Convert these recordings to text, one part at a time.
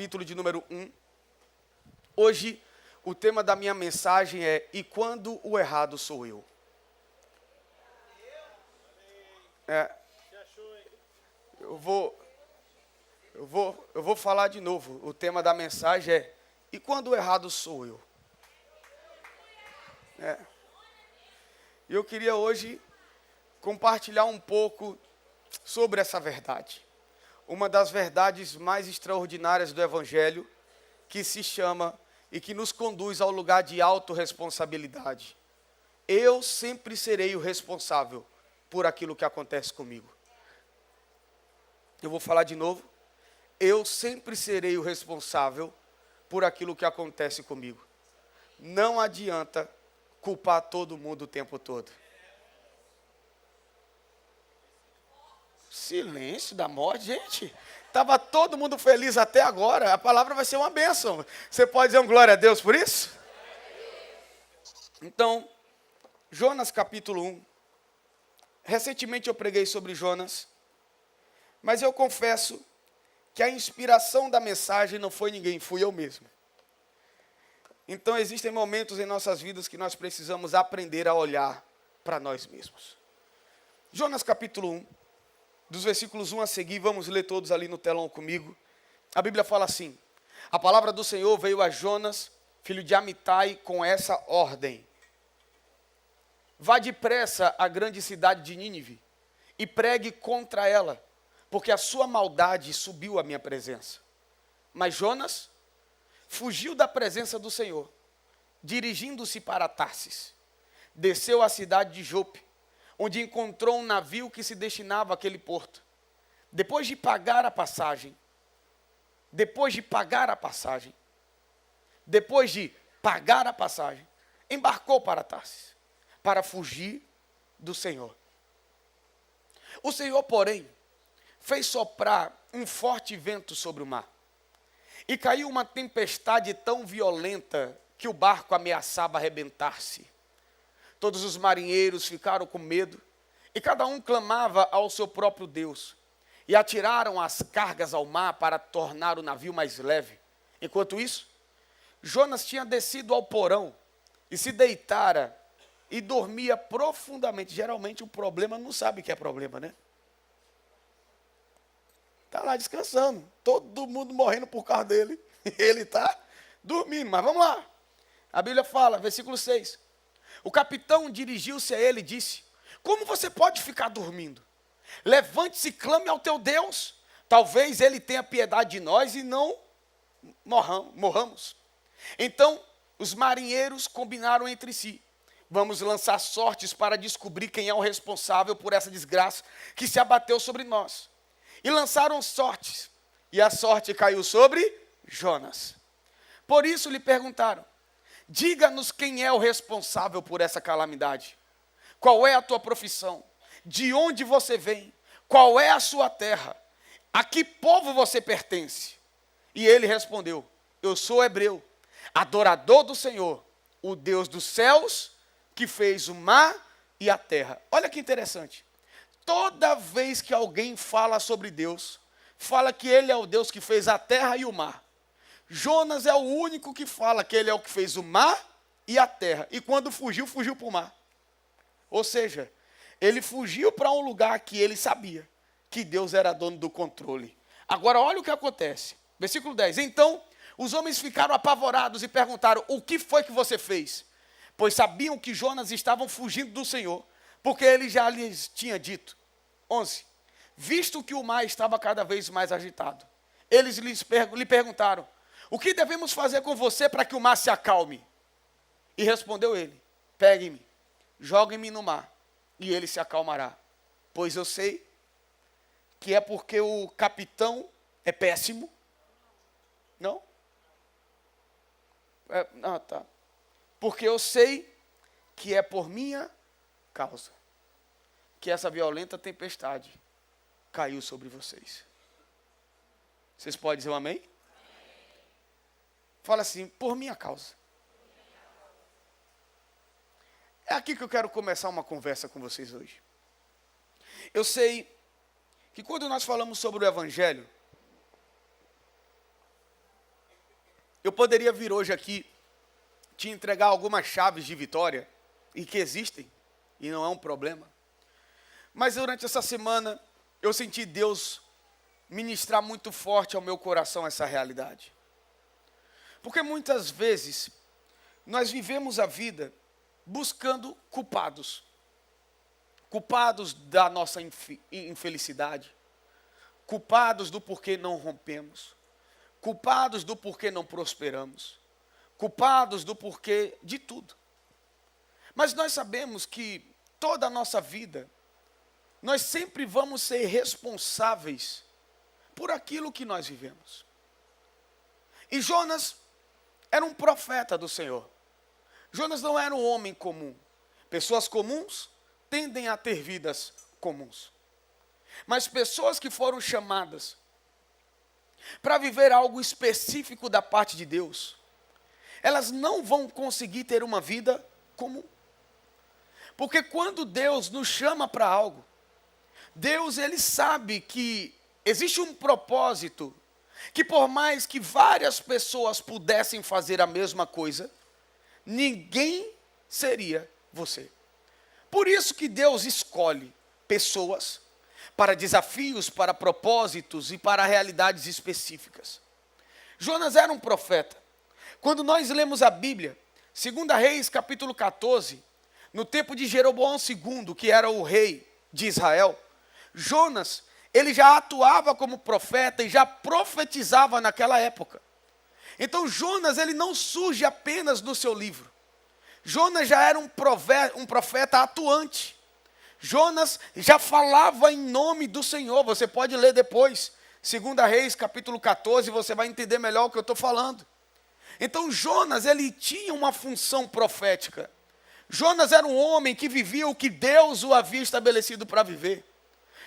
capítulo de número 1. Hoje, o tema da minha mensagem é: e quando o errado sou eu? Eu vou falar de novo. O tema da mensagem é: e quando o errado sou eu? E eu queria hoje compartilhar um pouco sobre essa verdade. Uma das verdades mais extraordinárias do Evangelho, que se chama e que nos conduz ao lugar de autorresponsabilidade. Eu sempre serei o responsável por aquilo que acontece comigo. Eu vou falar de novo. Eu sempre serei o responsável por aquilo que acontece comigo. Não adianta culpar todo mundo o tempo todo. Silêncio da morte, gente. Estava todo mundo feliz até agora. A palavra vai ser uma bênção. Você pode dizer um glória a Deus por isso? Então, Jonas capítulo 1. Recentemente eu preguei sobre Jonas. Mas eu confesso que a inspiração da mensagem não foi ninguém, fui eu mesmo. Então existem momentos em nossas vidas que nós precisamos aprender a olhar para nós mesmos. Jonas capítulo 1. Dos versículos 1 a seguir, vamos ler todos ali no telão comigo. A Bíblia fala assim: a palavra do Senhor veio a Jonas, filho de Amitai, com essa ordem: vá depressa à grande cidade de Nínive e pregue contra ela, porque a sua maldade subiu à minha presença. Mas Jonas fugiu da presença do Senhor, dirigindo-se para Tarsis. Desceu à cidade de Jope, onde encontrou um navio que se destinava àquele porto. Depois de pagar a passagem, embarcou para Tarsis, para fugir do Senhor. O Senhor, porém, fez soprar um forte vento sobre o mar, e caiu uma tempestade tão violenta que o barco ameaçava arrebentar-se. Todos os marinheiros ficaram com medo, e cada um clamava ao seu próprio Deus, e atiraram as cargas ao mar para tornar o navio mais leve. Enquanto isso, Jonas tinha descido ao porão, e se deitara, e dormia profundamente. Geralmente o problema não sabe que é problema, né? Está lá descansando, todo mundo morrendo por causa dele, ele está dormindo, mas vamos lá. A Bíblia fala, versículo 6, o capitão dirigiu-se a ele e disse: como você pode ficar dormindo? Levante-se e clame ao teu Deus, talvez ele tenha piedade de nós e não morramos. Então os marinheiros combinaram entre si: vamos lançar sortes para descobrir quem é o responsável por essa desgraça que se abateu sobre nós. E lançaram sortes, e a sorte caiu sobre Jonas. Por isso lhe perguntaram: diga-nos quem é o responsável por essa calamidade. Qual é a tua profissão? De onde você vem? Qual é a sua terra? A que povo você pertence? E ele respondeu: eu sou hebreu, adorador do Senhor, o Deus dos céus, que fez o mar e a terra. Olha que interessante. Toda vez que alguém fala sobre Deus, fala que ele é o Deus que fez a terra e o mar. Jonas é o único que fala que ele é o que fez o mar e a terra. E quando fugiu, fugiu para o mar. Ou seja, ele fugiu para um lugar que ele sabia que Deus era dono do controle. Agora olha o que acontece. Versículo 10. Então os homens ficaram apavorados e perguntaram: o que foi que você fez? Pois sabiam que Jonas estava fugindo do Senhor, porque ele já lhes tinha dito. 11. Visto que o mar estava cada vez mais agitado, eles lhe perguntaram: o que devemos fazer com você para que o mar se acalme? E respondeu ele: peguem-me, joguem-me no mar, e ele se acalmará. Pois eu sei que é porque o capitão é péssimo. Não? Tá. Porque eu sei que é por minha causa que essa violenta tempestade caiu sobre vocês. Vocês podem dizer um amém? Fala assim: por minha causa. É aqui que eu quero começar uma conversa com vocês hoje. Eu sei que quando nós falamos sobre o Evangelho, Eu poderia vir hoje aqui te entregar algumas chaves de vitória, e que existem, e não é um problema. Mas durante essa semana, eu senti Deus ministrar muito forte ao meu coração essa realidade. Porque muitas vezes, nós vivemos a vida buscando culpados. Culpados da nossa infelicidade. Culpados do porquê não rompemos. Culpados do porquê não prosperamos. Culpados do porquê de tudo. Mas nós sabemos que toda a nossa vida, nós sempre vamos ser responsáveis por aquilo que nós vivemos. E Jonas era um profeta do Senhor. Jonas não era um homem comum. Pessoas comuns tendem a ter vidas comuns. Mas pessoas que foram chamadas para viver algo específico da parte de Deus, elas não vão conseguir ter uma vida comum. Porque quando Deus nos chama para algo, Deus, ele sabe que existe um propósito, que por mais que várias pessoas pudessem fazer a mesma coisa, ninguém seria você. Por isso que Deus escolhe pessoas para desafios, para propósitos e para realidades específicas. Jonas era um profeta. Quando nós lemos a Bíblia, 2 Reis, capítulo 14, no tempo de Jeroboão II, que era o rei de Israel, Jonas, ele já atuava como profeta e já profetizava naquela época. Então Jonas, ele não surge apenas no seu livro. Jonas já era um profeta atuante. Jonas já falava em nome do Senhor. Você pode ler depois, 2 Reis, capítulo 14, você vai entender melhor o que eu estou falando. Então Jonas, ele tinha uma função profética. Jonas era um homem que vivia o que Deus o havia estabelecido para viver.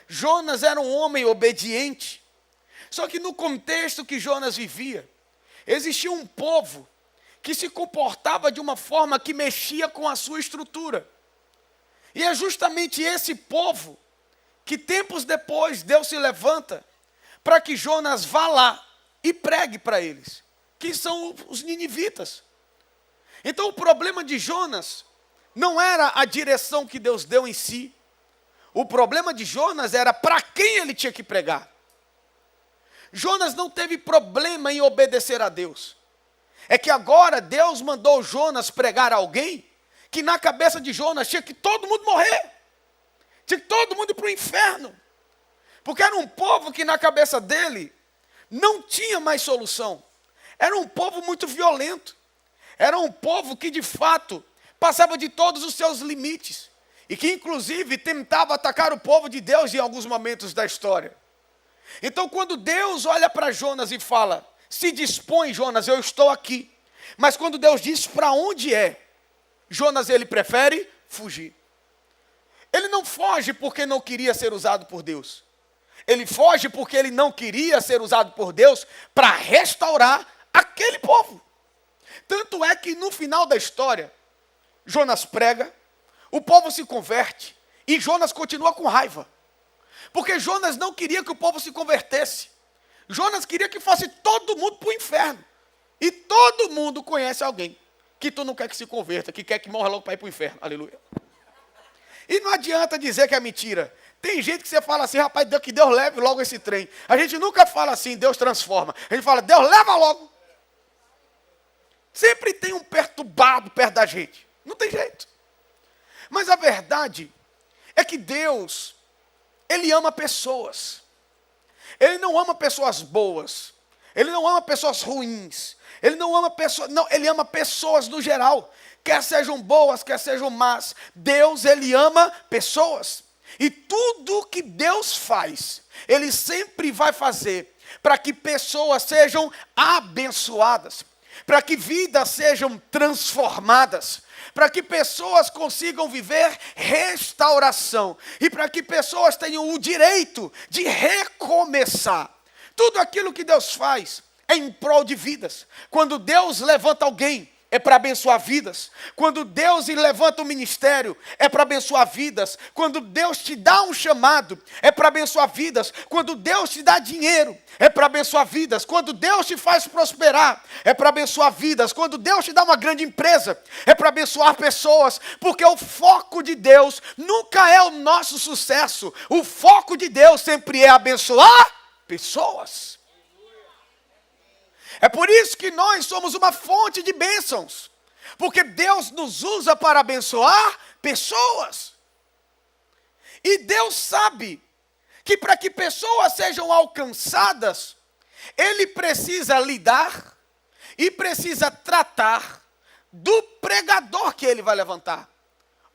Jonas era um homem obediente. Só que no contexto que Jonas vivia, existia um povo que se comportava de uma forma que mexia com a sua estrutura. E é justamente esse povo que tempos depois Deus se levanta para que Jonas vá lá e pregue para eles, que são os ninivitas. Então o problema de Jonas não era a direção que Deus deu em si. O problema de Jonas era para quem ele tinha que pregar. Jonas não teve problema em obedecer a Deus. É que agora Deus mandou Jonas pregar a alguém que na cabeça de Jonas tinha que todo mundo morrer. Tinha que todo mundo ir para o inferno. Porque era um povo que na cabeça dele não tinha mais solução. Era um povo muito violento. Era um povo que de fato passava de todos os seus limites. E que inclusive tentava atacar o povo de Deus em alguns momentos da história. Então quando Deus olha para Jonas e fala, se dispõe Jonas, eu estou aqui. Mas quando Deus diz para onde é, Jonas ele prefere fugir. Ele não foge porque não queria ser usado por Deus. Ele foge porque ele não queria ser usado por Deus para restaurar aquele povo. Tanto é que no final da história, Jonas prega, o povo se converte e Jonas continua com raiva. Porque Jonas não queria que o povo se convertesse. Jonas queria que fosse todo mundo para o inferno. E todo mundo conhece alguém que tu não quer que se converta, que quer que morra logo para ir para o inferno. Aleluia. E não adianta dizer que é mentira. Tem gente que você fala assim, rapaz, que Deus leve logo esse trem. A gente nunca fala assim, Deus transforma. A gente fala, Deus leva logo. Sempre tem um perturbado perto da gente. Não tem jeito. Mas a verdade é que Deus, Ele ama pessoas. Ele não ama pessoas boas. Ele não ama pessoas ruins. Ele não ama pessoas, não, Ele ama pessoas no geral. Quer sejam boas, quer sejam más. Deus, Ele ama pessoas. E tudo que Deus faz, Ele sempre vai fazer para que pessoas sejam abençoadas. Para que vidas sejam transformadas. Para que pessoas consigam viver restauração. E para que pessoas tenham o direito de recomeçar. Tudo aquilo que Deus faz é em prol de vidas. Quando Deus levanta alguém, é para abençoar vidas. Quando Deus levanta um ministério, é para abençoar vidas. Quando Deus te dá um chamado, é para abençoar vidas. Quando Deus te dá dinheiro, é para abençoar vidas. Quando Deus te faz prosperar, é para abençoar vidas. Quando Deus te dá uma grande empresa, é para abençoar pessoas. Porque o foco de Deus nunca é o nosso sucesso. O foco de Deus sempre é abençoar pessoas. É por isso que nós somos uma fonte de bênçãos. Porque Deus nos usa para abençoar pessoas. E Deus sabe que para que pessoas sejam alcançadas, Ele precisa lidar e precisa tratar do pregador que Ele vai levantar.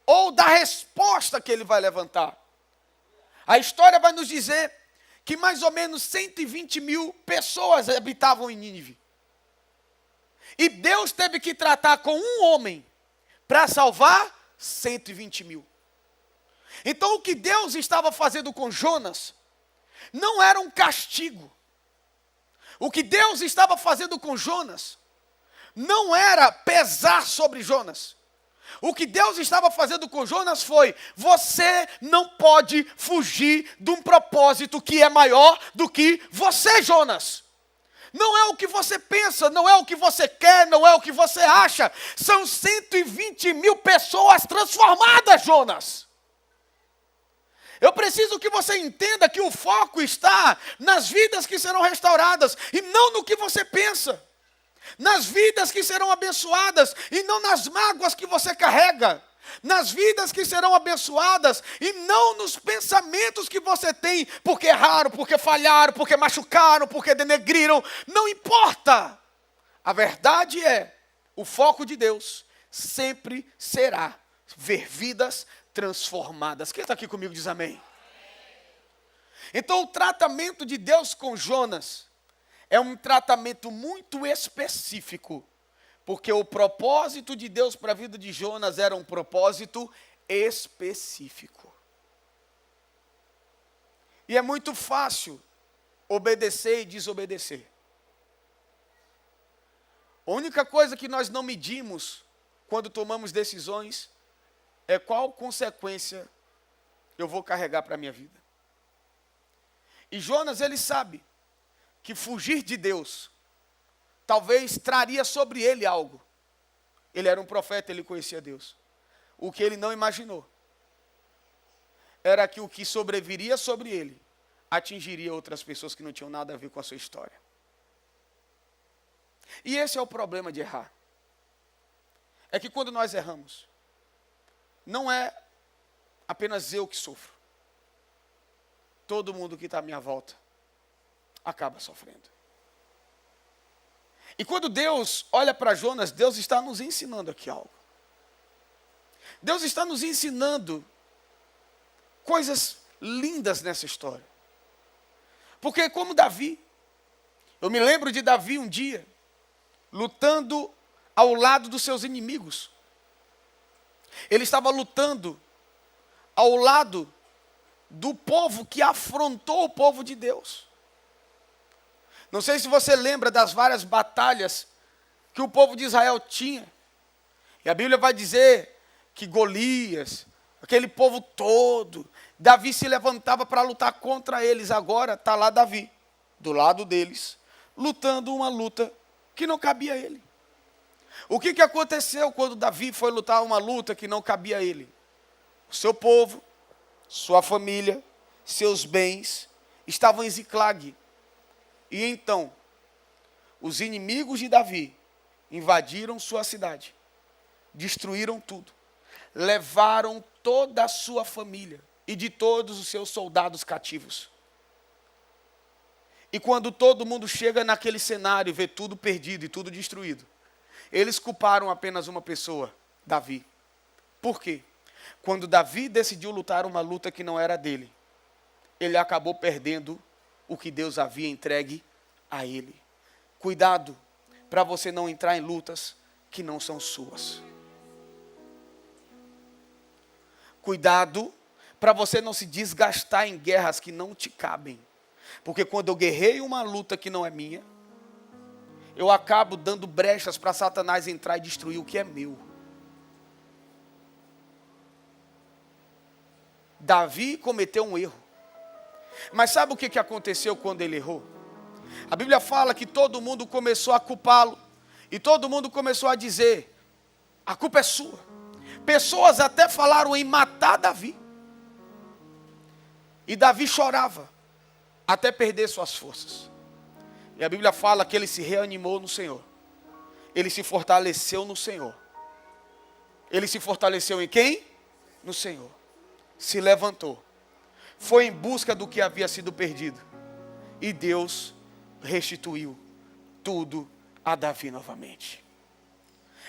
Ou da resposta que Ele vai levantar. A história vai nos dizer que mais ou menos 120 mil pessoas habitavam em Nínive. E Deus teve que tratar com um homem para salvar 120 mil. Então o que Deus estava fazendo com Jonas não era um castigo. O que Deus estava fazendo com Jonas não era pesar sobre Jonas. O que Deus estava fazendo com Jonas foi: você não pode fugir de um propósito que é maior do que você, Jonas. Não é o que você pensa, não é o que você quer, não é o que você acha. São 120 mil pessoas transformadas, Jonas. Eu preciso que você entenda que o foco está nas vidas que serão restauradas e não no que você pensa. Nas vidas que serão abençoadas e não nas mágoas que você carrega. Nas vidas que serão abençoadas e não nos pensamentos que você tem, porque erraram, porque falharam, porque machucaram, porque denegriram. Não importa. A verdade é, o foco de Deus sempre será ver vidas transformadas. Quem está aqui comigo diz amém. Então o tratamento de Deus com Jonas é um tratamento muito específico, porque o propósito de Deus para a vida de Jonas era um propósito específico. E é muito fácil obedecer e desobedecer. A única coisa que nós não medimos quando tomamos decisões é qual consequência eu vou carregar para a minha vida. E Jonas, ele sabe que fugir de Deus talvez traria sobre ele algo. Ele era um profeta, ele conhecia Deus. O que ele não imaginou era que o que sobreviria sobre ele atingiria outras pessoas que não tinham nada a ver com a sua história. E esse é o problema de errar. É que quando nós erramos, não é apenas eu que sofro. Todo mundo que está à minha volta acaba sofrendo. E quando Deus olha para Jonas, Deus está nos ensinando aqui algo. Deus está nos ensinando coisas lindas nessa história. Porque como Davi, eu me lembro de Davi um dia, lutando ao lado dos seus inimigos. Ele estava lutando ao lado do povo que afrontou o povo de Deus. Não sei se você lembra das várias batalhas que o povo de Israel tinha. E a Bíblia vai dizer que Golias, aquele povo todo, Davi se levantava para lutar contra eles. Agora está lá Davi, do lado deles, lutando uma luta que não cabia a ele. O que aconteceu quando Davi foi lutar uma luta que não cabia a ele? O seu povo, sua família, seus bens estavam em Ziclag. E então, os inimigos de Davi invadiram sua cidade, destruíram tudo, levaram toda a sua família e de todos os seus soldados cativos. E quando todo mundo chega naquele cenário e vê tudo perdido e tudo destruído, eles culparam apenas uma pessoa, Davi. Por quê? Quando Davi decidiu lutar uma luta que não era dele, ele acabou perdendo o que Deus havia entregue a ele. Cuidado para você não entrar em lutas que não são suas. Cuidado para você não se desgastar em guerras que não te cabem. Porque quando eu guerreio uma luta que não é minha, eu acabo dando brechas para Satanás entrar e destruir o que é meu. Davi cometeu um erro. Mas sabe o que aconteceu quando ele errou? A Bíblia fala que todo mundo começou a culpá-lo. E todo mundo começou a dizer, a culpa é sua. Pessoas até falaram em matar Davi. E Davi chorava, até perder suas forças. E a Bíblia fala que ele se reanimou no Senhor. Ele se fortaleceu no Senhor. Ele se fortaleceu em quem? No Senhor. Se levantou. Foi em busca do que havia sido perdido. E Deus restituiu tudo a Davi novamente.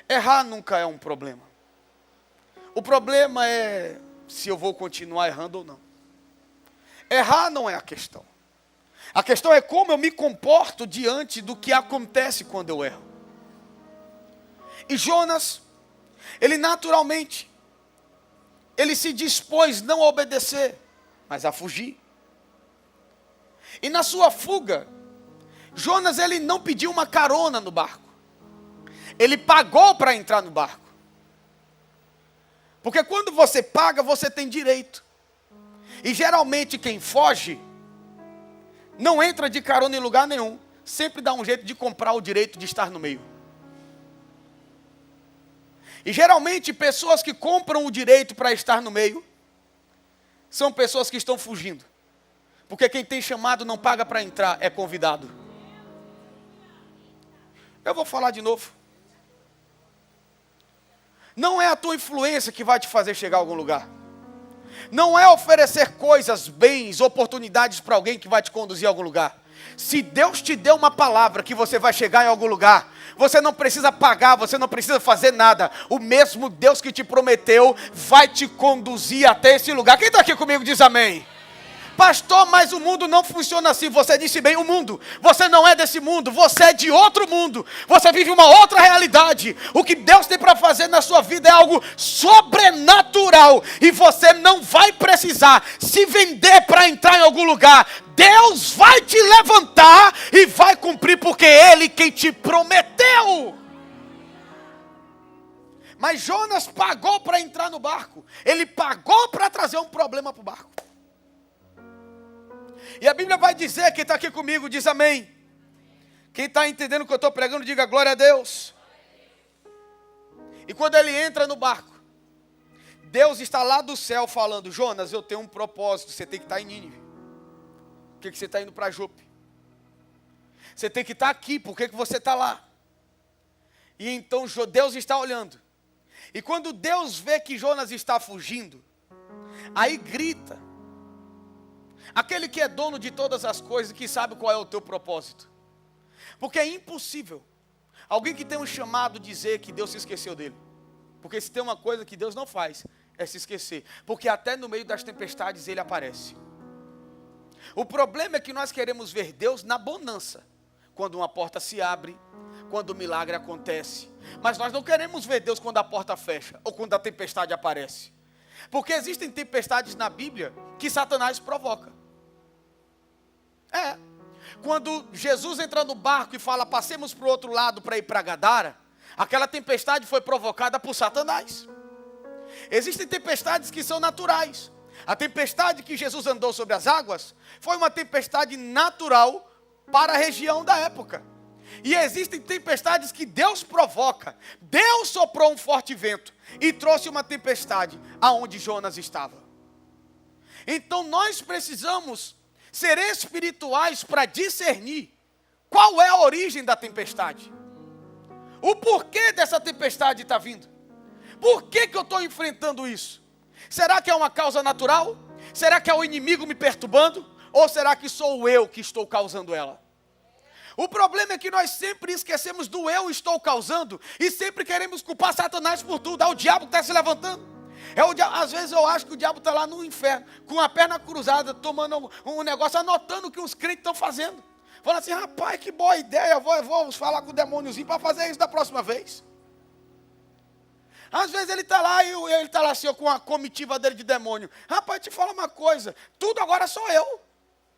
Errar nunca é um problema. O problema é se eu vou continuar errando ou não. Errar não é a questão. A questão é como eu me comporto diante do que acontece quando eu erro. E Jonas, ele naturalmente, ele se dispôs não a obedecer, mas a fugir. E na sua fuga, Jonas, ele não pediu uma carona no barco. Ele pagou para entrar no barco. Porque quando você paga, você tem direito. E geralmente quem foge, não entra de carona em lugar nenhum. Sempre dá um jeito de comprar o direito de estar no meio. E geralmente pessoas que compram o direito para estar no meio, são pessoas que estão fugindo. Porque quem tem chamado não paga para entrar, é convidado. Eu vou falar de novo. Não é a tua influência que vai te fazer chegar a algum lugar. Não é oferecer coisas, bens, oportunidades para alguém que vai te conduzir a algum lugar. Se Deus te deu uma palavra que você vai chegar em algum lugar, você não precisa pagar, você não precisa fazer nada. O mesmo Deus que te prometeu vai te conduzir até esse lugar. Quem está aqui comigo diz amém. Pastor, mas o mundo não funciona assim. Você disse bem, o mundo. Você não é desse mundo, você é de outro mundo. Você vive uma outra realidade. O que Deus tem para fazer na sua vida é algo sobrenatural. E você não vai precisar se vender para entrar em algum lugar. Deus vai te levantar e vai cumprir, porque é Ele quem te prometeu. Mas Jonas pagou para entrar no barco. Ele pagou para trazer um problema para o barco. E a Bíblia vai dizer, quem está aqui comigo, diz amém. Quem está entendendo o que eu estou pregando, diga glória a Deus. E quando ele entra no barco, Deus está lá do céu falando, Jonas, eu tenho um propósito, você tem que estar em Nínive. Por que você está indo para Jope? Você tem que estar aqui, por que você está lá? E então Deus está olhando. E quando Deus vê que Jonas está fugindo, aí grita. Aquele que é dono de todas as coisas, que sabe qual é o teu propósito. Porque é impossível alguém que tem um chamado dizer que Deus se esqueceu dele. Porque se tem uma coisa que Deus não faz, é se esquecer. Porque até no meio das tempestades ele aparece. O problema é que nós queremos ver Deus na bonança. Quando uma porta se abre, quando o milagre acontece. Mas nós não queremos ver Deus quando a porta fecha, ou quando a tempestade aparece. Porque existem tempestades na Bíblia que Satanás provoca. Quando Jesus entra no barco e fala, passemos para o outro lado para ir para Gadara, aquela tempestade foi provocada por Satanás. Existem tempestades que são naturais. A tempestade que Jesus andou sobre as águas foi uma tempestade natural para a região da época. E existem tempestades que Deus provoca. Deus soprou um forte vento e trouxe uma tempestade aonde Jonas estava. Então nós precisamos ser espirituais para discernir qual é a origem da tempestade. O porquê dessa tempestade está vindo. Por que eu estou enfrentando isso? Será que é uma causa natural? Será que é o inimigo me perturbando? Ou será que sou eu que estou causando ela? O problema é que nós sempre esquecemos do eu estou causando e sempre queremos culpar Satanás por tudo. É o diabo que está se levantando. Às vezes eu acho que o diabo está lá no inferno, com a perna cruzada, tomando um negócio, anotando o que os crentes estão fazendo. Falando assim, rapaz, que boa ideia, eu vou falar com o demôniozinho para fazer isso da próxima vez. Às vezes ele está lá e ele está lá assim, com a comitiva dele de demônio. Rapaz, te fala uma coisa, tudo agora sou eu.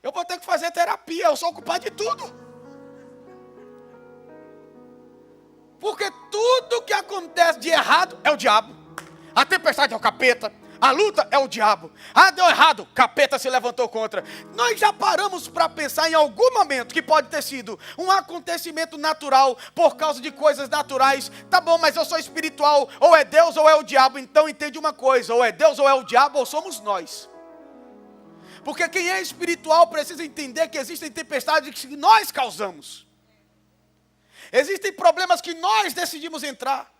Eu vou ter que fazer terapia, eu sou o culpado de tudo. Porque tudo que acontece de errado é o diabo. A tempestade é o capeta. A luta é o diabo. Ah, deu errado. Capeta se levantou contra. Nós já paramos para pensar em algum momento que pode ter sido um acontecimento natural por causa de coisas naturais. Tá bom, mas eu sou espiritual. Ou é Deus ou é o diabo. Então entende uma coisa. Ou é Deus ou é o diabo ou somos nós. Porque quem é espiritual precisa entender que existem tempestades que nós causamos. Existem problemas que nós decidimos entrar.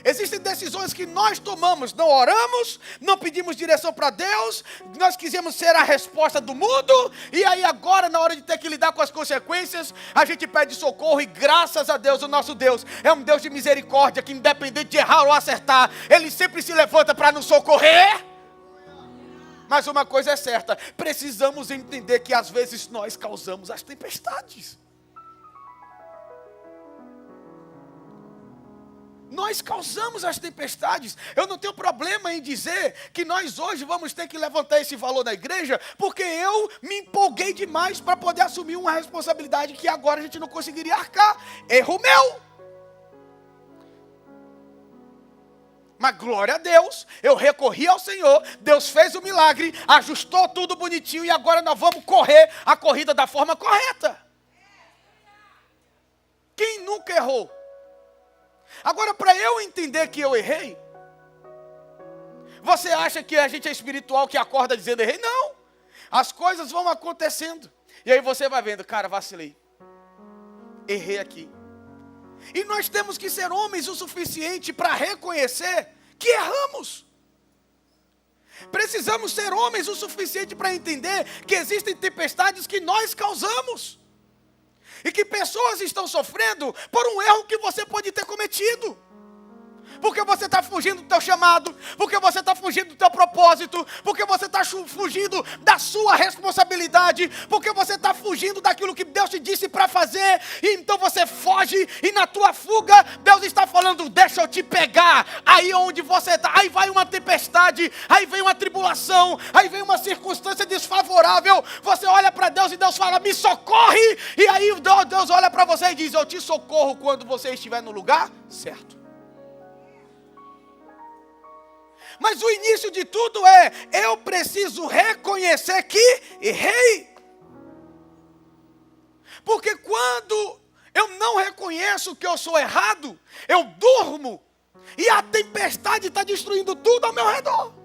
Existem decisões que nós tomamos, não oramos, não pedimos direção para Deus, nós quisemos ser a resposta do mundo, e aí agora, na hora de ter que lidar com as consequências, a gente pede socorro, e graças a Deus, o nosso Deus é um Deus de misericórdia, que independente de errar ou acertar, Ele sempre se levanta para nos socorrer. Mas uma coisa é certa, precisamos entender que às vezes nós causamos as tempestades. Nós causamos as tempestades. Eu não tenho problema em dizer que nós hoje vamos ter que levantar esse valor na igreja, porque eu me empolguei demais para poder assumir uma responsabilidade que agora a gente não conseguiria arcar. Erro meu. Mas glória a Deus, eu recorri ao Senhor, Deus fez o milagre, ajustou tudo bonitinho e agora nós vamos correr a corrida da forma correta. Quem nunca errou? Agora, para eu entender que eu errei, você acha que a gente é espiritual que acorda dizendo errei? Não. As coisas vão acontecendo. E aí você vai vendo, cara, vacilei. Errei aqui. E nós temos que ser homens o suficiente para reconhecer que erramos. Precisamos ser homens o suficiente para entender que existem tempestades que nós causamos. E que pessoas estão sofrendo por um erro que você pode ter cometido. Porque você está fugindo do teu chamado, porque você está fugindo do teu propósito, porque você está fugindo da sua responsabilidade, porque você está fugindo daquilo que Deus te disse para fazer, e então você foge, e na tua fuga, Deus está falando, deixa eu te pegar, aí onde você está, aí vai uma tempestade, aí vem uma tribulação, aí vem uma circunstância desfavorável, você olha para Deus e Deus fala, me socorre, e aí Deus olha para você e diz, eu te socorro quando você estiver no lugar certo. Mas o início de tudo é, eu preciso reconhecer que errei. Porque quando eu não reconheço que eu sou errado, eu durmo e a tempestade está destruindo tudo ao meu redor.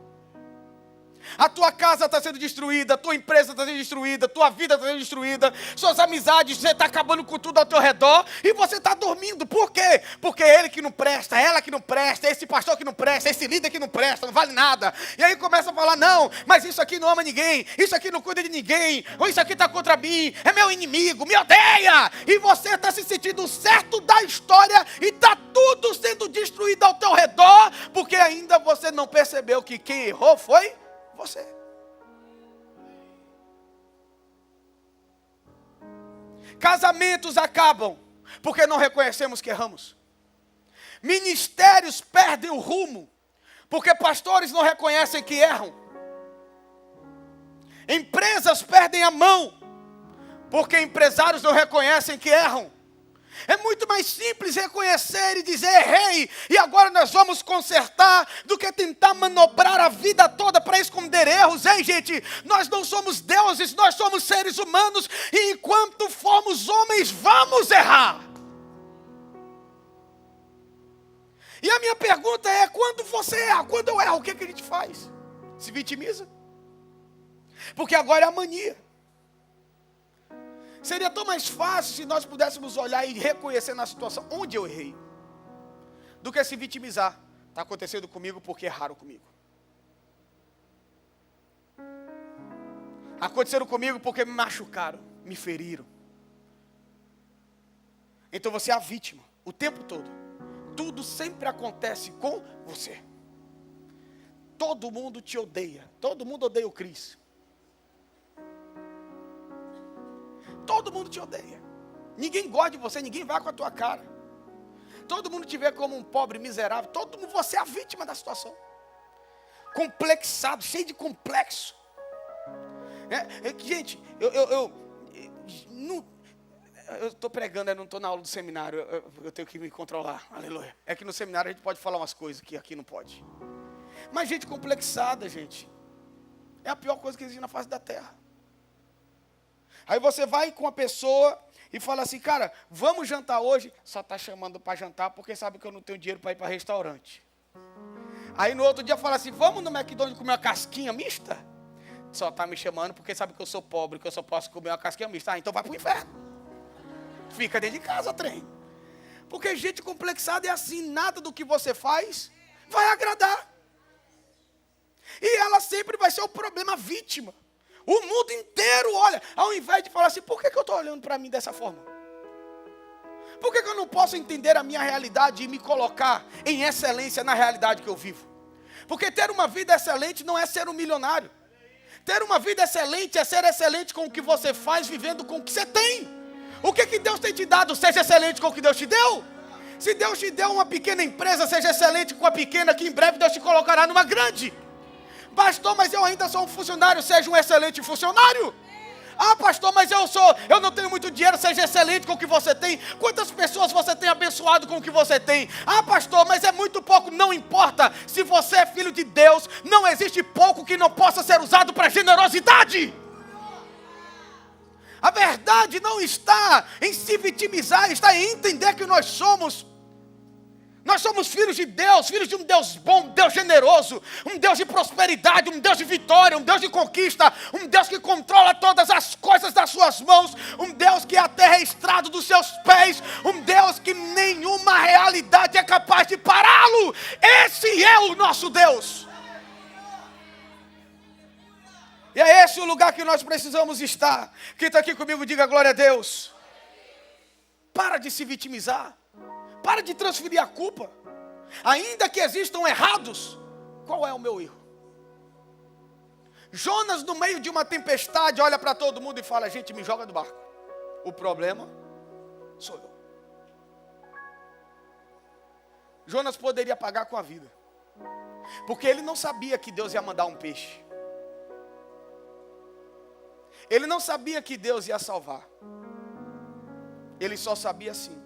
A tua casa está sendo destruída, a tua empresa está sendo destruída, a tua vida está sendo destruída, suas amizades, você está acabando com tudo ao teu redor e você está dormindo. Por quê? Porque ele que não presta, ela que não presta, esse pastor que não presta, esse líder que não presta, não vale nada. E aí começa a falar, não, mas isso aqui não ama ninguém, isso aqui não cuida de ninguém, ou isso aqui está contra mim, é meu inimigo, me odeia. E você está se sentindo certo da história e está tudo sendo destruído ao teu redor, porque ainda você não percebeu que quem errou foi você. Casamentos acabam porque não reconhecemos que erramos. Ministérios perdem o rumo porque pastores não reconhecem que erram. Empresas perdem a mão porque empresários não reconhecem que erram. É muito mais simples reconhecer e dizer errei e agora nós vamos consertar do que tentar manobrar a vida toda para esconder erros. Ei, gente, nós não somos deuses, nós somos seres humanos e enquanto formos homens vamos errar. E a minha pergunta é, quando você erra, quando eu erro, o que a gente faz? Se vitimiza? Porque agora é a mania. Seria tão mais fácil se nós pudéssemos olhar e reconhecer na situação onde eu errei, do que se vitimizar. Está acontecendo comigo porque erraram comigo. Aconteceram comigo porque me machucaram, me feriram. Então você é a vítima o tempo todo. Tudo sempre acontece com você. Todo mundo te odeia. Todo mundo odeia o Cris. Todo mundo te odeia. Ninguém gosta de você, ninguém vai com a tua cara. Todo mundo te vê como um pobre miserável. Todo mundo, você é a vítima da situação. Complexado, cheio de complexo. Gente, Eu estou pregando, eu não estou na aula do seminário, eu tenho que me controlar, aleluia. É que no seminário a gente pode falar umas coisas que aqui não pode. Mas gente complexada, gente, é a pior coisa que existe na face da terra. Aí você vai com a pessoa e fala assim, cara, vamos jantar hoje? Só está chamando para jantar porque sabe que eu não tenho dinheiro para ir para restaurante. Aí no outro dia fala assim, vamos no McDonald's comer uma casquinha mista? Só está me chamando porque sabe que eu sou pobre, que eu só posso comer uma casquinha mista. Ah, então vai para o inferno. Fica dentro de casa, trem. Porque gente complexada é assim, nada do que você faz vai agradar. E ela sempre vai ser o problema vítima. O mundo inteiro olha, ao invés de falar assim, por que eu estou olhando para mim dessa forma? Por que eu não posso entender a minha realidade e me colocar em excelência na realidade que eu vivo? Porque ter uma vida excelente não é ser um milionário. Ter uma vida excelente é ser excelente com o que você faz, vivendo com o que você tem. O que Deus tem te dado, seja excelente com o que Deus te deu. Se Deus te deu uma pequena empresa, seja excelente com a pequena, que em breve Deus te colocará numa grande. Pastor, mas eu ainda sou um funcionário, seja um excelente funcionário. Ah, pastor, mas eu não tenho muito dinheiro, seja excelente com o que você tem. Quantas pessoas você tem abençoado com o que você tem? Ah, pastor, mas é muito pouco, não importa. Se você é filho de Deus, não existe pouco que não possa ser usado para generosidade. A verdade não está em se vitimizar, está em entender que nós somos filhos de Deus, filhos de um Deus bom, um Deus generoso, um Deus de prosperidade, um Deus de vitória, um Deus de conquista, um Deus que controla todas as coisas das suas mãos, um Deus que a terra é estrado dos seus pés, um Deus que nenhuma realidade é capaz de pará-lo. Esse é o nosso Deus. E é esse o lugar que nós precisamos estar. Quem está aqui comigo, diga glória a Deus. Para de se vitimizar. Para de transferir a culpa. Ainda que existam errados, qual é o meu erro? Jonas, no meio de uma tempestade, olha para todo mundo e fala, gente, me joga do barco. O problema sou eu. Jonas poderia pagar com a vida. Porque ele não sabia que Deus ia mandar um peixe. Ele não sabia que Deus ia salvar. Ele só sabia assim.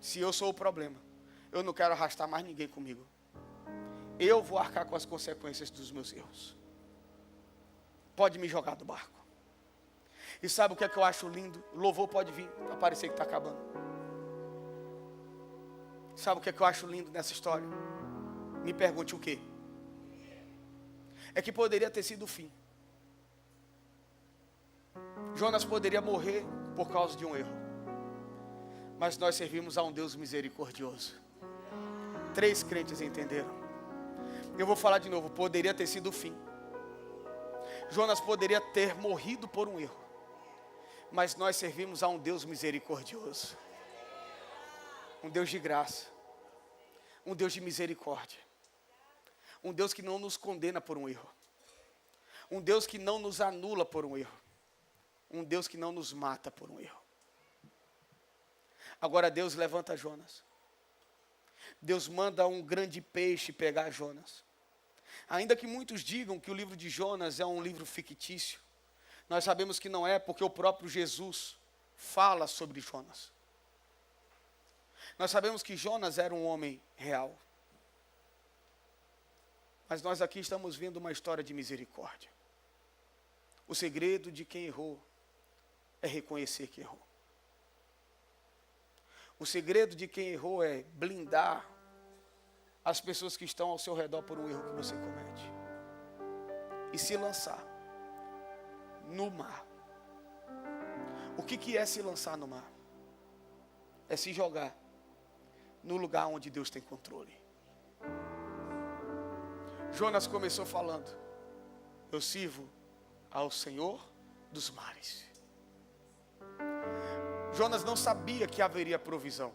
Se eu sou o problema, eu não quero arrastar mais ninguém comigo. Eu vou arcar com as consequências dos meus erros. Pode me jogar do barco. E sabe o que é que eu acho lindo? O louvor pode vir, vai parecer que está acabando. Sabe o que é que eu acho lindo nessa história? Me pergunte o quê? É que poderia ter sido o fim. Jonas poderia morrer por causa de um erro. Mas nós servimos a um Deus misericordioso. 3 crentes entenderam. Eu vou falar de novo, poderia ter sido o fim. Jonas poderia ter morrido por um erro. Mas nós servimos a um Deus misericordioso. Um Deus de graça. Um Deus de misericórdia. Um Deus que não nos condena por um erro. Um Deus que não nos anula por um erro. Um Deus que não nos mata por um erro. Agora Deus levanta Jonas. Deus manda um grande peixe pegar Jonas. Ainda que muitos digam que o livro de Jonas é um livro fictício, nós sabemos que não é, porque o próprio Jesus fala sobre Jonas. Nós sabemos que Jonas era um homem real. Mas nós aqui estamos vendo uma história de misericórdia. O segredo de quem errou é reconhecer que errou. O segredo de quem errou é blindar as pessoas que estão ao seu redor por um erro que você comete. E se lançar no mar. O que é se lançar no mar? É se jogar no lugar onde Deus tem controle. Jonas começou falando, eu sirvo ao Senhor dos mares. Jonas não sabia que haveria provisão.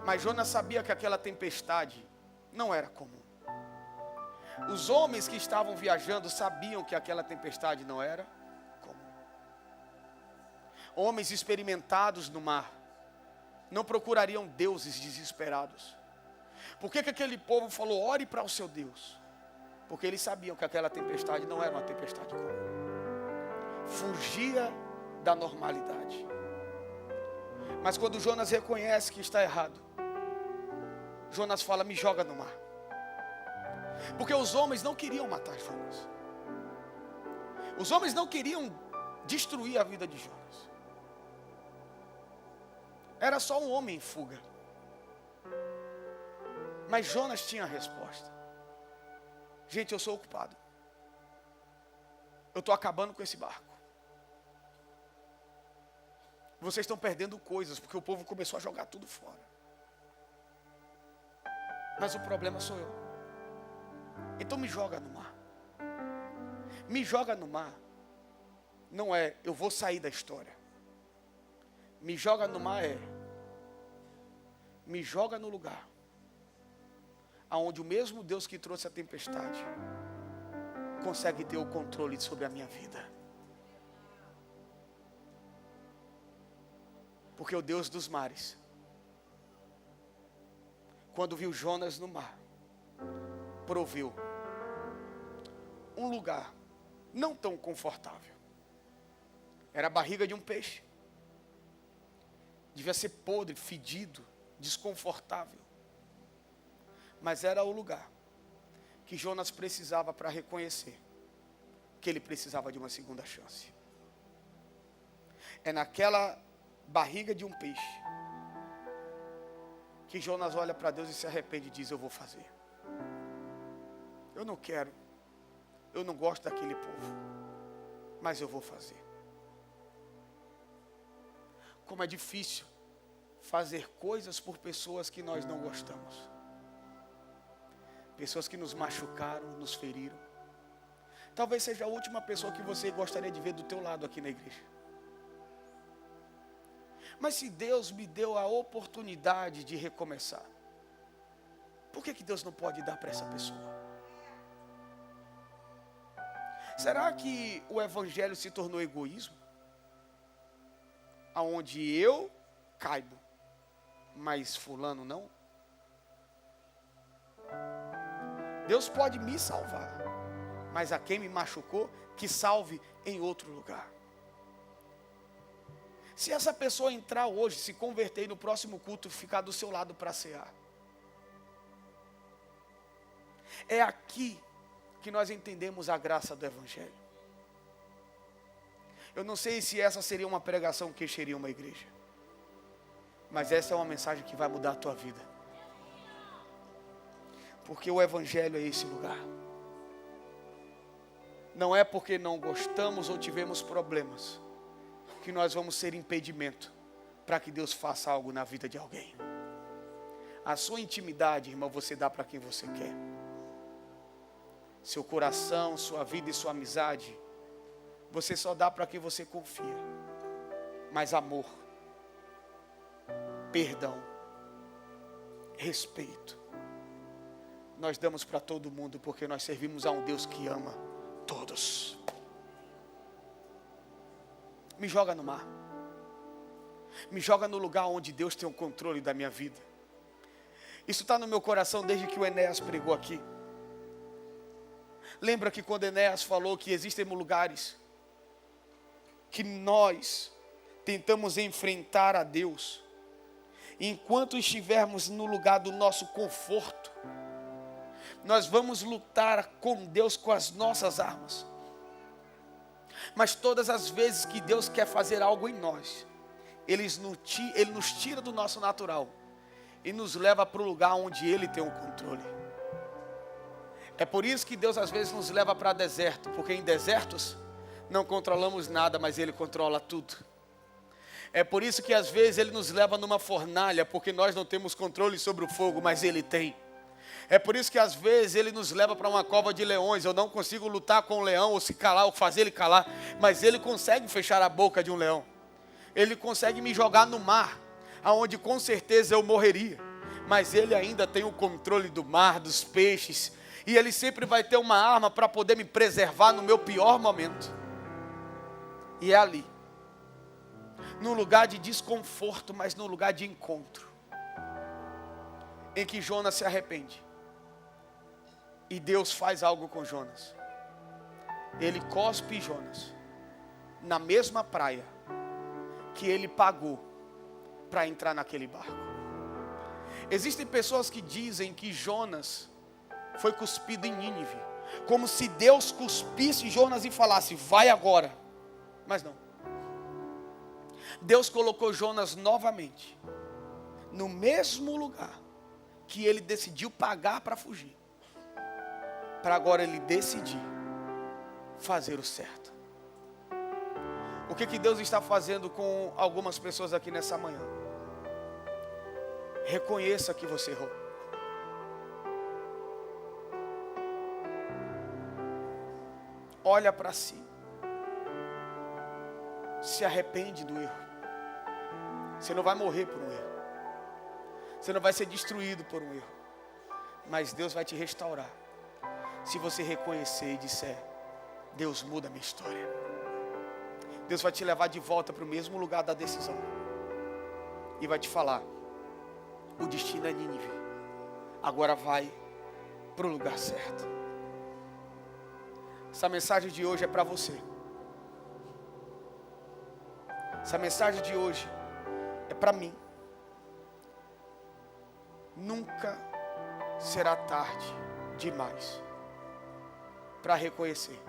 Mas Jonas sabia que aquela tempestade não era comum. Os homens que estavam viajando sabiam que aquela tempestade não era comum. Homens experimentados no mar não procurariam deuses desesperados. Por que aquele povo falou, ore para o seu Deus? Porque eles sabiam que aquela tempestade não era uma tempestade comum. Fugia da normalidade. Mas quando Jonas reconhece que está errado, Jonas fala: me joga no mar. Porque os homens não queriam matar Jonas. Os homens não queriam destruir a vida de Jonas. Era só um homem em fuga. Mas Jonas tinha a resposta. Gente, eu sou ocupado. Eu estou acabando com esse barco. Vocês estão perdendo coisas, porque o povo começou a jogar tudo fora. Mas o problema sou eu. Então me joga no mar. Me joga no mar. Não é, eu vou sair da história. Me joga no mar é, me joga no lugar aonde o mesmo Deus que trouxe a tempestade consegue ter o controle sobre a minha vida. Porque o Deus dos mares, quando viu Jonas no mar, proveu um lugar não tão confortável. Era a barriga de um peixe. Devia ser podre, fedido, desconfortável. Mas era o lugar que Jonas precisava para reconhecer que ele precisava de uma segunda chance. É naquela barriga de um peixe que Jonas olha para Deus e se arrepende e diz: eu vou fazer. Eu não quero, eu não gosto daquele povo, mas eu vou fazer. Como é difícil fazer coisas por pessoas que nós não gostamos. Pessoas que nos machucaram, nos feriram. Talvez seja a última pessoa que você gostaria de ver do teu lado aqui na igreja. Mas se Deus me deu a oportunidade de recomeçar, por que Deus não pode dar para essa pessoa? Será que o evangelho se tornou egoísmo? Aonde eu caibo, mas fulano não? Deus pode me salvar, mas a quem me machucou, que salve em outro lugar. Se essa pessoa entrar hoje, se converter e no próximo culto ficar do seu lado para cear, é aqui que nós entendemos a graça do evangelho. Eu não sei se essa seria uma pregação que encheria uma igreja, mas essa é uma mensagem que vai mudar a tua vida. Porque o evangelho é esse lugar. Não é porque não gostamos ou tivemos problemas que nós vamos ser impedimento para que Deus faça algo na vida de alguém. A sua intimidade, irmão, você dá para quem você quer. Seu coração, sua vida e sua amizade, você só dá para quem você confia. Mas amor, perdão, respeito, nós damos para todo mundo, porque nós servimos a um Deus que ama todos. Me joga no mar. Me joga no lugar onde Deus tem o controle da minha vida. Isso está no meu coração desde que o Enéas pregou aqui. Lembra que quando Enéas falou que existem lugares que nós tentamos enfrentar a Deus, e enquanto estivermos no lugar do nosso conforto, nós vamos lutar com Deus com as nossas armas. Mas todas as vezes que Deus quer fazer algo em nós, Ele nos tira do nosso natural e nos leva para o lugar onde Ele tem o controle. É por isso que Deus às vezes nos leva para deserto, porque em desertos não controlamos nada, mas Ele controla tudo. É por isso que às vezes Ele nos leva numa fornalha, porque nós não temos controle sobre o fogo, mas Ele tem. É por isso que às vezes Ele nos leva para uma cova de leões. Eu não consigo lutar com o leão, ou se calar, ou fazer ele calar, mas Ele consegue fechar a boca de um leão. Ele consegue me jogar no mar, aonde com certeza eu morreria, mas Ele ainda tem o controle do mar, dos peixes, e Ele sempre vai ter uma arma para poder me preservar no meu pior momento. E é ali, no lugar de desconforto, mas no lugar de encontro, em que Jonas se arrepende. E Deus faz algo com Jonas. Ele cospe Jonas na mesma praia que ele pagou para entrar naquele barco. Existem pessoas que dizem que Jonas foi cuspido em Nínive, como se Deus cuspisse Jonas e falasse, vai agora. Mas não. Deus colocou Jonas novamente no mesmo lugar que ele decidiu pagar para fugir, para agora ele decidir fazer o certo. O que Deus está fazendo com algumas pessoas aqui nessa manhã? Reconheça que você errou. Olha para si. Se arrepende do erro. Você não vai morrer por um erro. Você não vai ser destruído por um erro. Mas Deus vai te restaurar. Se você reconhecer e disser, Deus muda a minha história. Deus vai te levar de volta para o mesmo lugar da decisão. E vai te falar, o destino é Nínive. Agora vai para o lugar certo. Essa mensagem de hoje é para você. Essa mensagem de hoje é para mim. Nunca será tarde demais para reconhecer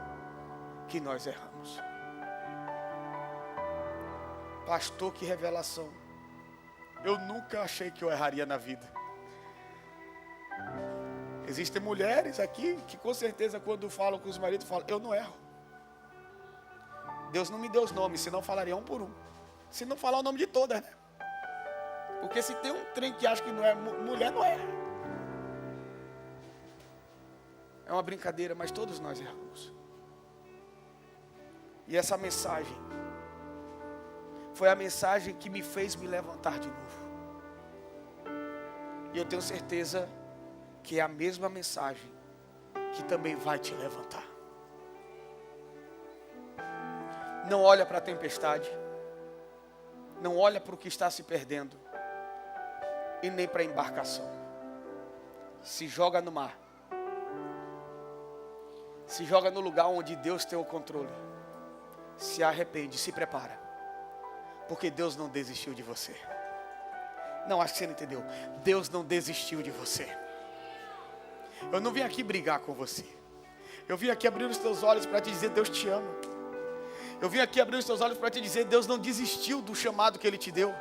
que nós erramos. Pastor, que revelação. Eu nunca achei que eu erraria na vida. Existem mulheres aqui que com certeza quando falam com os maridos falam, eu não erro. Deus não me deu os nomes, senão falaria um por um. Se não falar o nome de todas, né? Porque se tem um trem que acha que não é mulher, não erra. É uma brincadeira, mas todos nós erramos. E essa mensagem foi a mensagem que me fez me levantar de novo. E eu tenho certeza que é a mesma mensagem que também vai te levantar. Não olha para a tempestade. Não olha para o que está se perdendo. E nem para a embarcação. Se joga no mar. Se joga no lugar onde Deus tem o controle. Se arrepende, se prepara. Porque Deus não desistiu de você. Não, acho que você não entendeu. Deus não desistiu de você. Eu não vim aqui brigar com você. Eu vim aqui abrir os teus olhos para te dizer, Deus te ama. Eu vim aqui abrir os teus olhos para te dizer, Deus não desistiu do chamado que Ele te deu.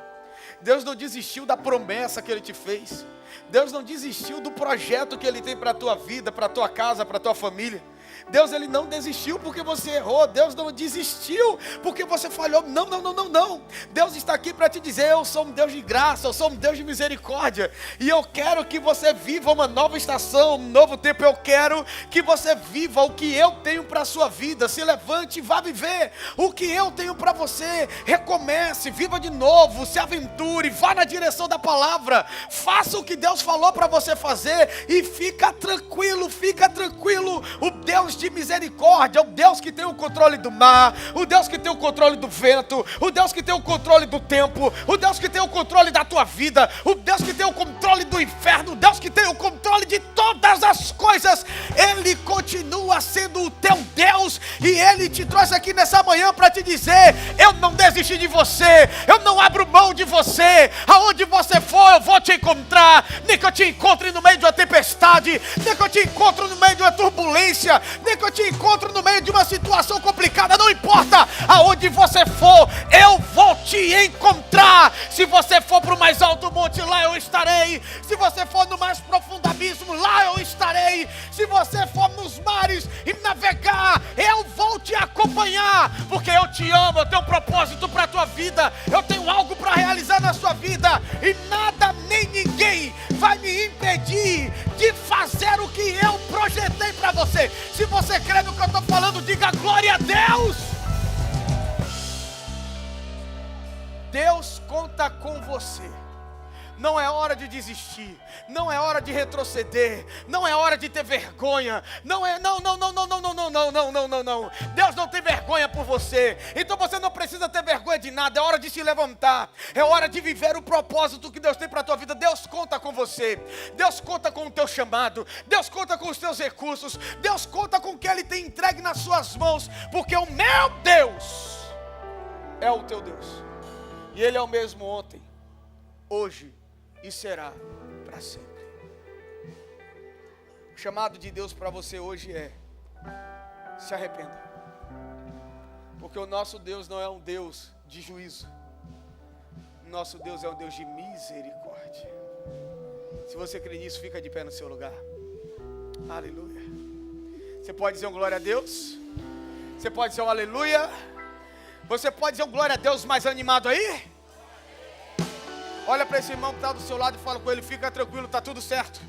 Deus não desistiu da promessa que Ele te fez. Deus não desistiu do projeto que Ele tem para a tua vida, para a tua casa, para a tua família. Deus, Ele não desistiu porque você errou. Deus não desistiu porque você falhou. Não. Deus está aqui para te dizer, eu sou um Deus de graça, eu sou um Deus de misericórdia. E eu quero que você viva uma nova estação, um novo tempo. Eu quero que você viva o que eu tenho para a sua vida. Se levante e vá viver o que eu tenho para você. Recomece, viva de novo, se aventure, vá na direção da palavra. Faça o que Deus falou para você fazer e fica tranquilo. O Deus de misericórdia, o Deus que tem o controle do mar, o Deus que tem o controle do vento, o Deus que tem o controle do tempo, o Deus que tem o controle da tua vida, o Deus que tem o controle do inferno, o Deus que tem o controle de todas as coisas. Ele continua sendo o teu Deus e Ele te trouxe aqui nessa manhã para te dizer, eu não desisti de você, eu não abro mão de você. Aonde você for eu vou te encontrar, nem que eu te encontre no meio de uma tempestade, nem que eu te encontre no meio de uma turbulência, nem que eu te encontro no meio de uma situação complicada, não importa aonde você for, eu vou te encontrar. Se você for para o mais alto monte, lá eu estarei. Se você for no mais profundo abismo, lá eu estarei. Se você for nos mares e navegar, eu vou te acompanhar, porque eu te amo, eu tenho um propósito para a tua vida, eu tenho algo para realizar na sua vida, e nada nem ninguém vai me impedir de fazer o que eu projetei para você. Se você crê no que eu estou falando, diga glória a Deus. Deus conta com você. Não é hora de desistir, não é hora de retroceder, não é hora de ter vergonha, não. Deus não tem vergonha por você, então você não precisa ter vergonha de nada. É hora de se levantar, é hora de viver o propósito que Deus tem para a tua vida. Deus conta com você, Deus conta com o teu chamado, Deus conta com os teus recursos, Deus conta com o que Ele tem entregue nas suas mãos, porque o meu Deus é o teu Deus, e Ele é o mesmo ontem, hoje e será para sempre. O chamado de Deus para você hoje é: se arrependa. Porque o nosso Deus não é um Deus de juízo. O nosso Deus é um Deus de misericórdia. Se você crê nisso, fica de pé no seu lugar. Aleluia. Você pode dizer um glória a Deus? Você pode dizer um aleluia? Você pode dizer um glória a Deus mais animado aí? Olha para esse irmão que está do seu lado e fala com ele: fica tranquilo, está tudo certo.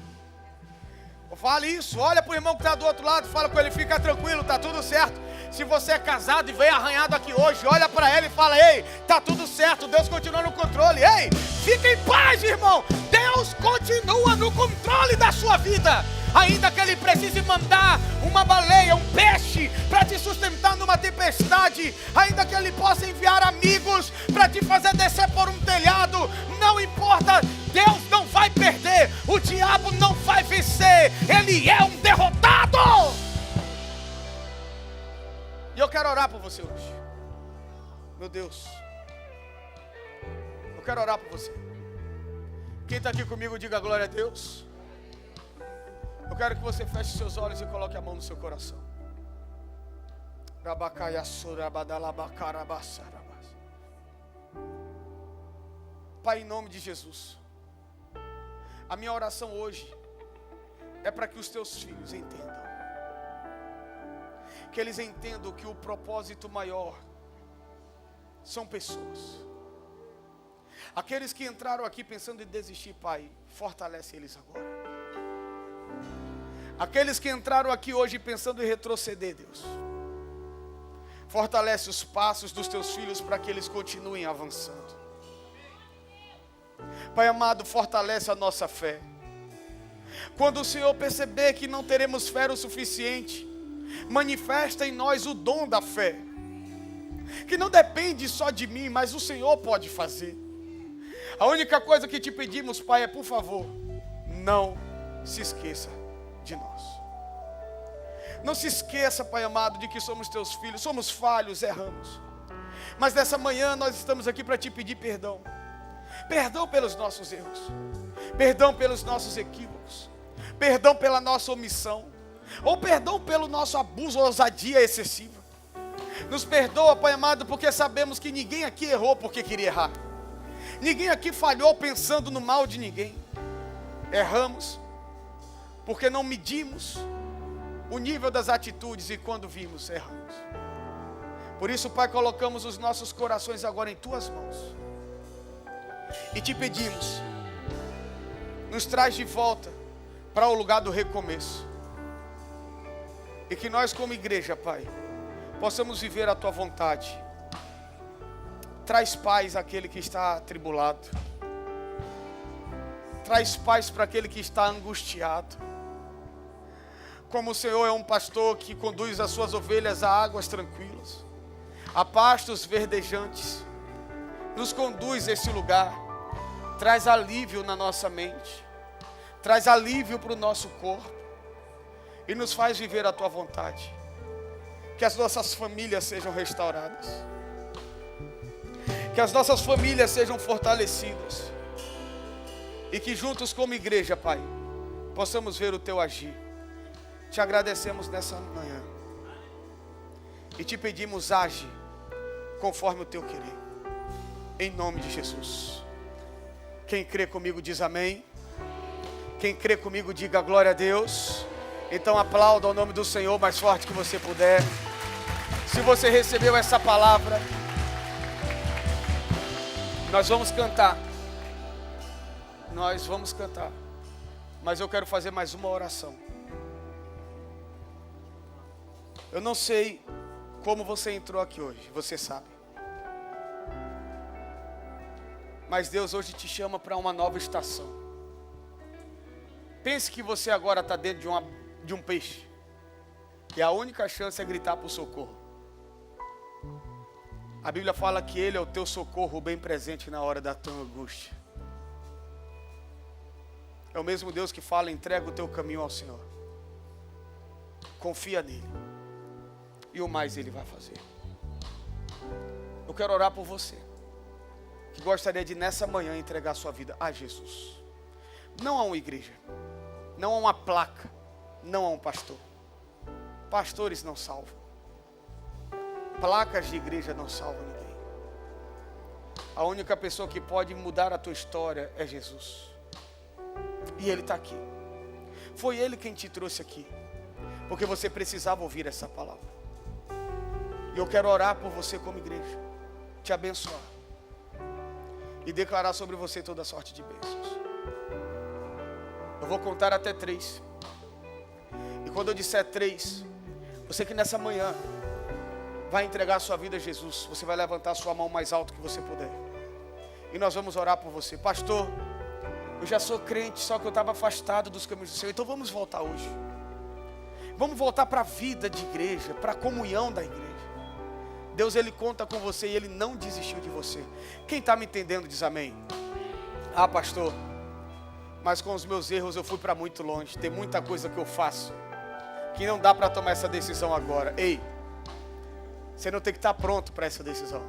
Fale isso. Olha para o irmão que está do outro lado e fala com ele: fica tranquilo, está tudo certo. Se você é casado e veio arranhado aqui hoje, olha para ele e fala: ei, está tudo certo, Deus continua no controle. Ei, fica em paz, irmão. Deus continua no controle da sua vida. Ainda que Ele precise mandar uma baleia, um peixe, para te sustentar numa tempestade, ainda que Ele possa enviar amigos para te fazer descer por um telhado, não importa, Deus não vai perder, o diabo não vai vencer, ele é um derrotado. E eu quero orar por você hoje. Meu Deus, eu quero orar por você. Quem está aqui comigo, diga glória a Deus. Eu quero que você feche seus olhos e coloque a mão no seu coração. Pai, em nome de Jesus, a minha oração hoje é para que os teus filhos entendam. Que eles entendam que o propósito maior são pessoas. Aqueles que entraram aqui pensando em desistir, Pai, fortalece eles agora. Aqueles que entraram aqui hoje pensando em retroceder, Deus, fortalece os passos dos teus filhos para que eles continuem avançando. Pai amado, fortalece a nossa fé. Quando o Senhor perceber que não teremos fé o suficiente, manifesta em nós o dom da fé, que não depende só de mim, mas o Senhor pode fazer. A única coisa que te pedimos, Pai, é: por favor, não se esqueça de nós. Não se esqueça, Pai amado, de que somos teus filhos, somos falhos, erramos. Mas nessa manhã nós estamos aqui para te pedir perdão. Perdão pelos nossos erros, perdão pelos nossos equívocos, perdão pela nossa omissão, ou perdão pelo nosso abuso ou ousadia excessiva. Nos perdoa, Pai amado, porque sabemos que ninguém aqui errou porque queria errar. Ninguém aqui falhou pensando no mal de ninguém. Erramos porque não medimos o nível das atitudes e quando vimos, erramos. Por isso, Pai, colocamos os nossos corações agora em Tuas mãos. E te pedimos, nos traz de volta para o lugar do recomeço. E que nós como igreja, Pai, possamos viver a Tua vontade. Traz paz àquele que está atribulado. Traz paz para aquele que está angustiado. Como o Senhor é um pastor que conduz as suas ovelhas a águas tranquilas, a pastos verdejantes, nos conduz a esse lugar, traz alívio na nossa mente, traz alívio para o nosso corpo e nos faz viver a Tua vontade. Que as nossas famílias sejam restauradas, que as nossas famílias sejam fortalecidas e que juntos como igreja, Pai, possamos ver o Teu agir. Te agradecemos nessa manhã e te pedimos, age conforme o Teu querer, em nome de Jesus. Quem crê comigo diz amém. Quem crê comigo diga glória a Deus. Então aplauda o nome do Senhor mais forte que você puder. Se você recebeu essa palavra, nós vamos cantar. Nós vamos cantar. Mas eu quero fazer mais uma oração. Eu não sei como você entrou aqui hoje, você sabe. Mas Deus hoje te chama para uma nova estação. Pense que você agora está dentro de um peixe. E a única chance é gritar por socorro. A Bíblia fala que Ele é o teu socorro bem presente na hora da tua angústia. É o mesmo Deus que fala: entrega o teu caminho ao Senhor. Confia nele. E o mais Ele vai fazer. Eu quero orar por você que gostaria de nessa manhã entregar sua vida a Jesus. Não a uma igreja, não a uma placa, não a um pastor. Pastores não salvam. Placas de igreja não salvam ninguém. A única pessoa que pode mudar a tua história é Jesus. E Ele está aqui. Foi Ele quem te trouxe aqui, porque você precisava ouvir essa palavra. E eu quero orar por você como igreja, te abençoar e declarar sobre você toda sorte de bênçãos. Eu vou contar até 3. E quando eu disser 3, você que nessa manhã vai entregar a sua vida a Jesus, você vai levantar a sua mão mais alto que você puder. E nós vamos orar por você. Pastor, eu já sou crente, só que eu estava afastado dos caminhos do Senhor. Então vamos voltar hoje. Vamos voltar para a vida de igreja, para a comunhão da igreja. Deus, Ele conta com você e Ele não desistiu de você. Quem está me entendendo diz amém. Ah, pastor, mas com os meus erros eu fui para muito longe. Tem muita coisa que eu faço que não dá para tomar essa decisão agora. Ei, você não tem que estar pronto para essa decisão.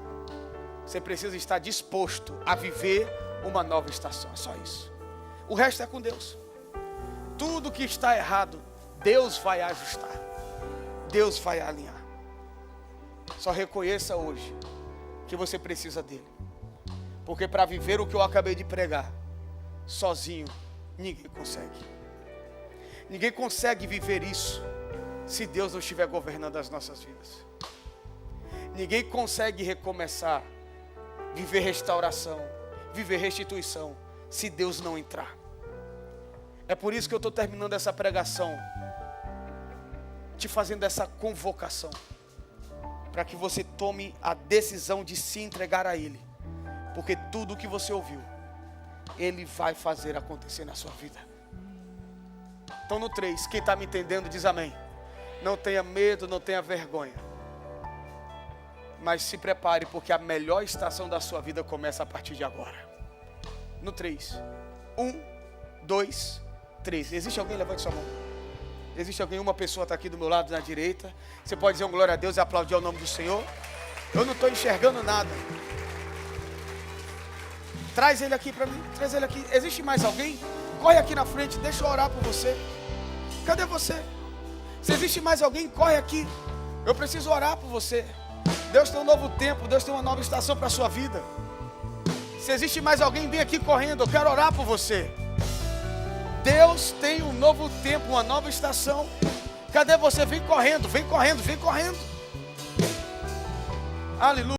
Você precisa estar disposto a viver uma nova estação. É só isso. O resto é com Deus. Tudo que está errado, Deus vai ajustar. Deus vai alinhar. Só reconheça hoje que você precisa dele. Porque para viver o que eu acabei de pregar, sozinho, ninguém consegue. Ninguém consegue viver isso se Deus não estiver governando as nossas vidas. Ninguém consegue recomeçar, viver restauração, viver restituição, se Deus não entrar. É por isso que eu estou terminando essa pregação, te fazendo essa convocação, para que você tome a decisão de se entregar a Ele, porque tudo o que você ouviu, Ele vai fazer acontecer na sua vida. Então no 3, quem está me entendendo diz amém. Não tenha medo, não tenha vergonha, mas se prepare, porque a melhor estação da sua vida começa a partir de agora. No 3, 1, 2, 3. Existe alguém? Levante sua mão. Existe alguém? Uma pessoa está aqui do meu lado na direita. Você pode dizer um glória a Deus e aplaudir ao nome do Senhor. Eu não estou enxergando nada. Traz ele aqui para mim. Traz ele aqui. Existe mais alguém? Corre aqui na frente. Deixa eu orar por você. Cadê você? Se existe mais alguém, corre aqui. Eu preciso orar por você. Deus tem um novo tempo. Deus tem uma nova estação para a sua vida. Se existe mais alguém, vem aqui correndo. Eu quero orar por você. Deus tem um novo tempo, uma nova estação. Cadê você? Vem correndo, vem correndo, vem correndo. Aleluia.